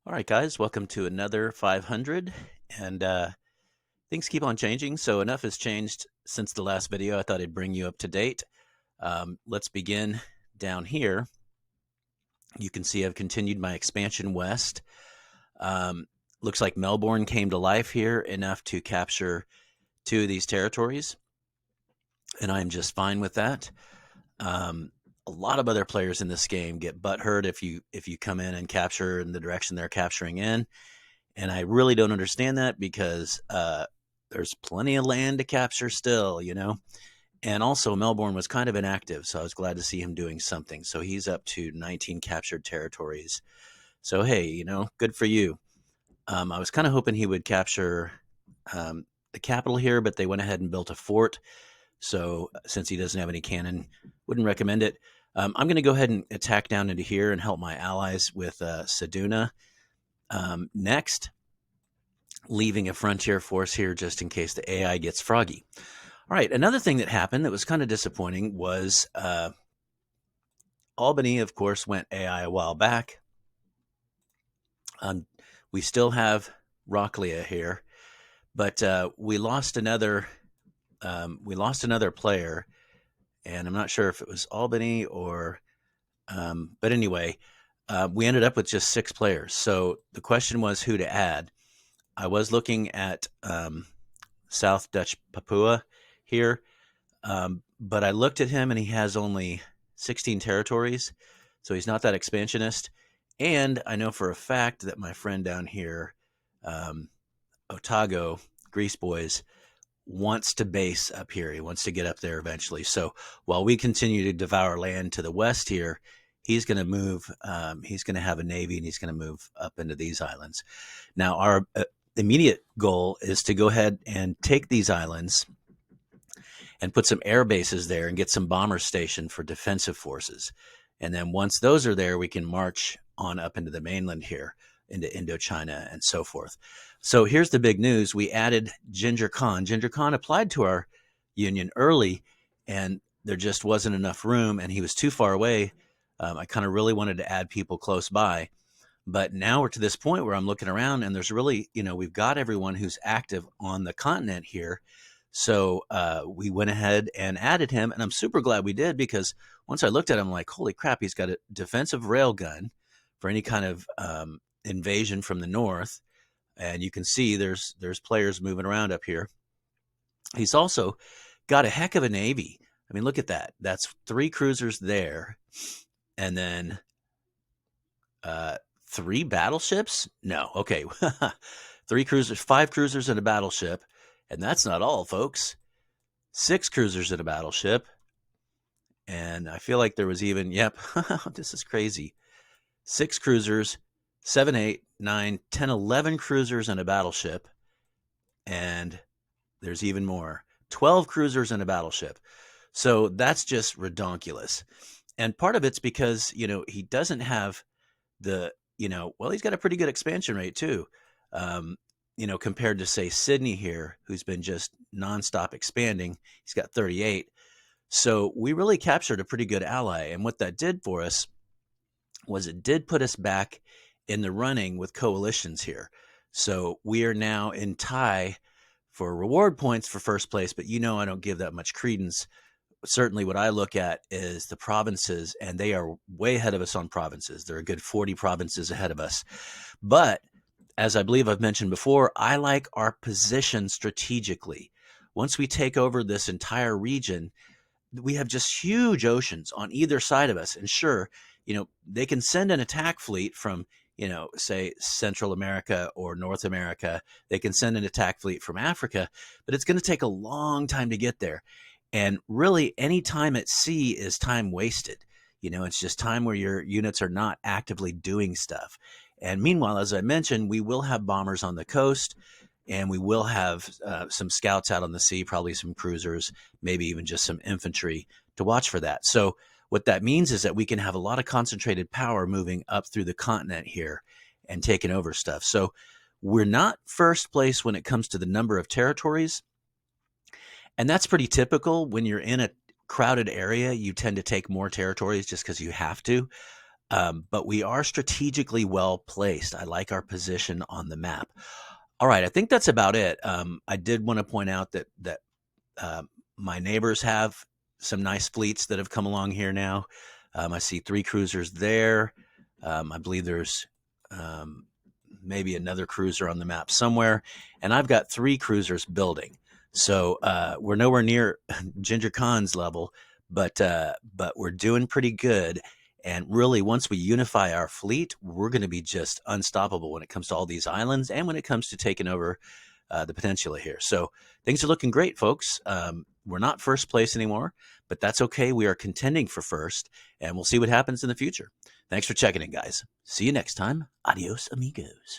All right, guys, welcome to another 500. And things keep on changing. So, enough has changed since the last video. I thought I'd bring you up to date. Let's begin down here. You can see I've continued my expansion west. Um, Looks like Melbourne came to life here enough to capture two of these territories, and I'm just fine with that. Um, a lot of other players in this game get butthurt if you come in and capture in the direction they're capturing in. And I really don't understand that because there's plenty of land to capture still. And also, Melbourne was kind of inactive, so I was glad to see him doing something. So he's up to 19 captured territories. So, hey, good for you. I was kind of hoping he would capture the capital here, but they went ahead and built a fort. So, since he doesn't have any cannon, wouldn't recommend it. I'm going to go ahead and attack down into here and help my allies with Seduna. Next, leaving a frontier force here just in case the AI gets froggy. All right, another thing that happened that was kind of disappointing was Albany, of course, went AI a while back. We still have Rocklia here, but we lost another player, and I'm not sure if it was Albany or, but anyway, we ended up with just 6 players. So the question was who to add. I was looking at South Dutch Papua here, but I looked at him and he has only 16 territories, so he's not that expansionist. And I know for a fact that my friend down here, Otago, Grease Boys, wants to base up here. He wants to get up there eventually. So while we continue to devour land to the west here, he's going to move. He's going to have a navy and he's going to move up into these islands. Now, our immediate goal is to go ahead and take these islands and put some air bases there and get some bombers stationed for defensive forces. And then once those are there, we can march on up into the mainland here, into Indochina and so forth. So here's the big news. We added Ginger Khan. Ginger Khan applied to our union early, and there just wasn't enough room, and he was too far away. I kind of really wanted to add people close by. But now we're to this point where I'm looking around, and there's really, we've got everyone who's active on the continent here. So we went ahead and added him, and I'm super glad we did because once I looked at him, I'm like, holy crap, he's got a defensive rail gun for any kind of invasion from the north. And you can see there's players moving around up here. He's also got a heck of a navy. I mean, look at that. That's 3 cruisers there, and then 3 battleships. No, okay, 3 cruisers, 5 cruisers, and a battleship. And that's not all, folks. 6 cruisers and a battleship. And I feel like there was even, yep, this is crazy. 6 cruisers, 7, 8, 9, 10, 11 cruisers and a battleship. And there's even more. 12 cruisers and a battleship. So that's just redonkulous. And part of it's because, he doesn't have he's got a pretty good expansion rate too. Compared to, say, Sydney here, who's been just nonstop expanding. He's got 38. So we really captured a pretty good ally. And what that did for us was it did put us back in the running with coalitions here. So we are now in tie for reward points for first place, but I don't give that much credence. Certainly what I look at is the provinces, and they are way ahead of us on provinces. They're a good 40 provinces ahead of us. But as I believe I've mentioned before, I like our position strategically. Once we take over this entire region, we have just huge oceans on either side of us. And sure, they can send an attack fleet from, say, Central America or North America. They can send an attack fleet from Africa, but it's going to take a long time to get there. And really, any time at sea is time wasted. It's just time where your units are not actively doing stuff. And meanwhile, as I mentioned, we will have bombers on the coast, and we will have some scouts out on the sea, probably some cruisers, maybe even just some infantry to watch for that. So what that means is that we can have a lot of concentrated power moving up through the continent here and taking over stuff. So we're not first place when it comes to the number of territories. And that's pretty typical. When you're in a crowded area, you tend to take more territories just because you have to. but we are strategically well placed. I like our position on the map. All right, I think that's about it. I did want to point out that uh, my neighbors have some nice fleets that have come along here now. I see 3 cruisers there. I believe there's um, maybe another cruiser on the map somewhere, and I've got 3 cruisers building. So we're nowhere near Ginger Khan's level, but we're doing pretty good. And really, once we unify our fleet, we're going to be just unstoppable when it comes to all these islands and when it comes to taking over the peninsula here. So things are looking great, folks. We're not first place anymore, but that's okay. We are contending for first, and we'll see what happens in the future. Thanks for checking in, guys. See you next time. Adios, amigos.